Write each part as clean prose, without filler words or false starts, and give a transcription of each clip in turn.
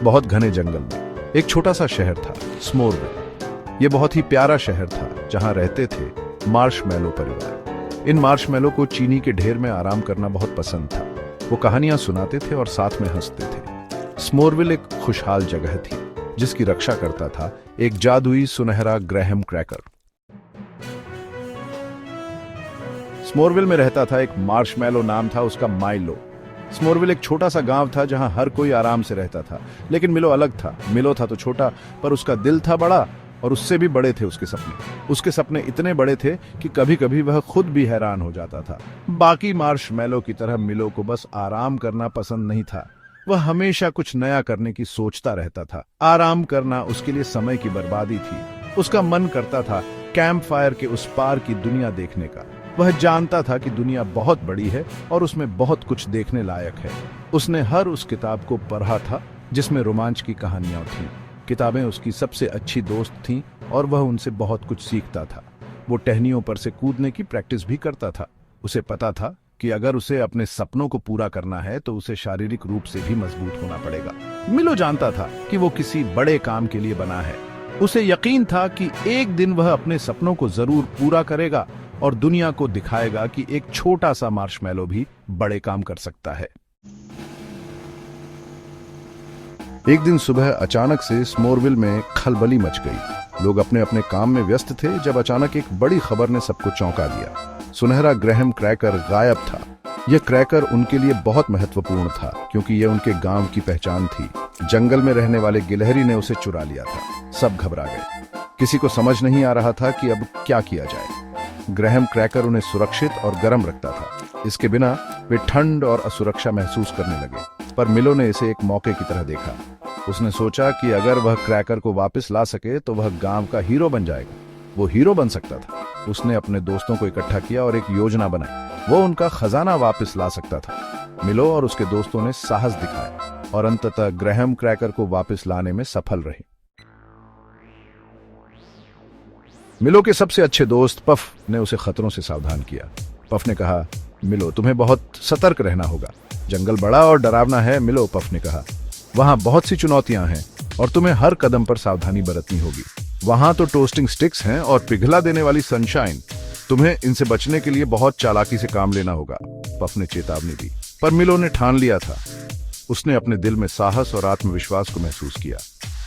बहुत घने जंगल में एक छोटा सा शहर था, स्मोरविल। ये बहुत ही प्यारा शहर था जहां रहते थे मार्शमैलो परिवार। इन मार्शमैलो को चीनी के ढेर में आराम करना बहुत पसंद था। वो कहानियां सुनाते थे और साथ में हंसते थे। स्मोरविल एक खुशहाल जगह थी जिसकी रक्षा करता था एक जादुई सुनहरा ग्रैहम क्रैकर। स्मोरविल में रहता था एक मार्शमैलो, नाम था उसका माइलो। स्मोरविल एक छोटा सा गांव था जहां हर कोई आराम से रहता था, लेकिन मिलो अलग था। मिलो था तो छोटा, पर उसका दिल था बड़ा और उससे भी बड़े थे उसके सपने। उसके सपने इतने बड़े थे कि कभी कभी वह खुद भी हैरान हो जाता था। बाकी मार्शमैलो की तरह मिलो को बस आराम करना पसंद नहीं था। वह हमेशा कुछ नया करने की सोचता रहता था। आराम करना उसके लिए समय की बर्बादी थी। उसका मन करता था कैंप फायर के उस पार की दुनिया देखने का। वह जानता था कि दुनिया बहुत बड़ी है और उसमें बहुत कुछ देखने लायक है। उसने हर उस किताब को पढ़ा था जिसमें रोमांच की कहानियां थीं। किताबें उसकी सबसे अच्छी दोस्त थीं और वह उनसे बहुत कुछ सीखता था। वो टहनियों पर से कूदने की प्रैक्टिस भी करता था। उसे पता था कि अगर उसे अपने सपनों को पूरा करना है तो उसे शारीरिक रूप से भी मजबूत होना पड़ेगा। मिलो जानता था कि वो किसी बड़े काम के लिए बना है। उसे यकीन था कि एक दिन वह अपने सपनों को जरूर पूरा करेगा और दुनिया को दिखाएगा कि एक छोटा सा मार्शमैलो भी बड़े काम कर सकता है। एक दिन सुबह अचानक से स्मोरविल में खलबली मच गई। लोग अपने अपने काम में व्यस्त थे जब अचानक एक बड़ी खबर ने सबको चौंका दिया। सुनहरा ग्रैहम क्रैकर गायब था। यह क्रैकर उनके लिए बहुत महत्वपूर्ण था क्योंकि यह उनके गांव की पहचान थी। जंगल में रहने वाले गिलहरी ने उसे चुरा लिया था। सब घबरा गए। किसी को समझ नहीं आ रहा था कि अब क्या किया जाए। ग्रैहम क्रैकर उन्हें सुरक्षित और गर्म रखता था। इसके बिना वे ठंड और असुरक्षा महसूस करने लगे। पर मिलो ने इसे एक मौके की तरह देखा। उसने सोचा कि अगर वह क्रैकर को वापस ला सके तो वह गांव का हीरो बन जाएगा। वो हीरो बन सकता था। उसने अपने दोस्तों को इकट्ठा किया और एक योजना बनाई। वो उनका खजाना वापस ला सकता था। मिलो और उसके दोस्तों ने साहस दिखाया और अंततः ग्रैहम क्रैकर को वापस लाने में सफल रहे। मिलो के सबसे अच्छे दोस्त पफ ने उसे खतरों से सावधान किया। पफ ने कहा, मिलो तुम्हें बहुत सतर्क रहना होगा। जंगल बड़ा और डरावना है मिलो, पफ ने कहा। वहां बहुत सी चुनौतियां हैं और तुम्हें हर कदम पर सावधानी बरतनी होगी। वहां तो टोस्टिंग स्टिक्स हैं और पिघला देने वाली सनशाइन। तुम्हें इनसे बचने के लिए बहुत चालाकी से काम लेना होगा, पफ ने चेतावनी दी। पर मिलो ने ठान लिया था। उसने अपने दिल में साहस और आत्मविश्वास को महसूस किया।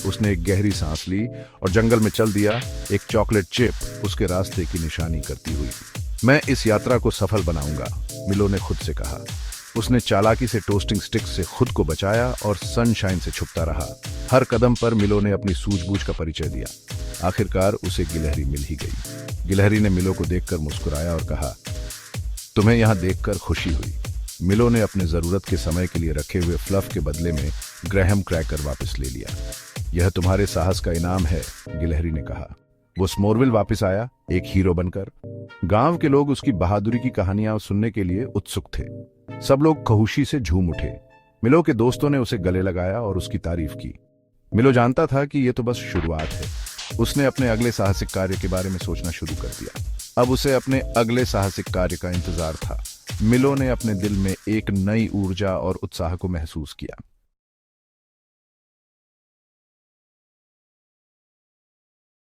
उसने एक गहरी सांस ली और जंगल में चल दिया, एक चॉकलेट चिप उसके रास्ते की निशानी करती हुई। मैं इस यात्रा को सफल बनाऊंगा, मिलो ने खुद से कहा। उसने चालाकी से टोस्टिंग स्टिक्स से खुद को बचाया और सनशाइन से छुपता रहा। हर कदम पर मिलो ने अपनी सूझबूझ का परिचय दिया। आखिरकार उसे गिलहरी मिल ही गई। गिलहरी ने मिलो को देखकर मुस्कुराया और कहा, तुम्हें यहां देखकर खुशी हुई। मिलो ने अपने जरूरत के समय के लिए रखे हुए फ्लफ के बदले में ग्रैहम क्रैकर वापस ले लिया। यह तुम्हारे साहस का इनाम है, गिलहरी ने कहा। वो स्मोरविल वापस आया, एक हीरो बनकर। गांव के लोग उसकी बहादुरी की कहानियां सुनने के लिए उत्सुक थे। सब लोग खुशी से झूम उठे। मिलो के दोस्तों ने उसे गले लगाया और उसकी तारीफ की। मिलो जानता था कि यह तो बस शुरुआत है। उसने अपने अगले साहसिक कार्य के बारे में सोचना शुरू कर दिया। अब उसे अपने अगले साहसिक कार्य का इंतजार था। मिलो ने अपने दिल में एक नई ऊर्जा और उत्साह को महसूस किया।